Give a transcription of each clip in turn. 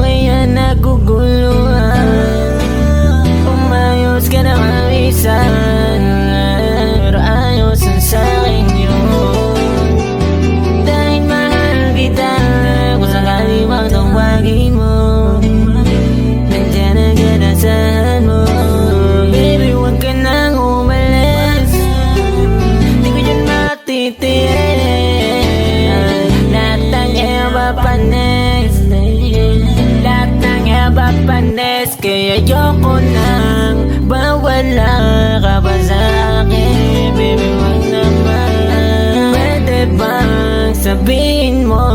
kaya naguguluhan? Umayos ka na kamisan, pero ayos ang sa'kin yun. Dahil mahal kita, kung sakali mang tawagin mo, nandiyan agad asahan mo. Baby, huwag ka nang umalis, di ko dyan matitiis. Lahat ng iba panis, lahat ng iba panis, kaya ayoko nang bawala ka pa sa akin. Baby, wag naman. Pwede bang sabihin mo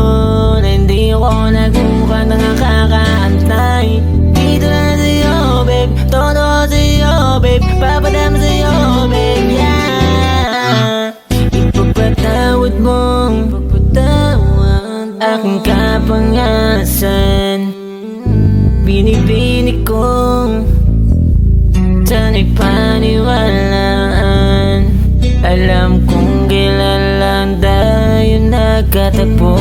na hindi ako naguka na nakakaantay? Dito na sa'yo, babe, todo sa'yo, babe, papadama sa'yo, babe, yeah. Ipapatawad mo aking kapangasan, binibini kong sana'y paniwalaan. Alam kong kailan lang tayo nagkatagpo.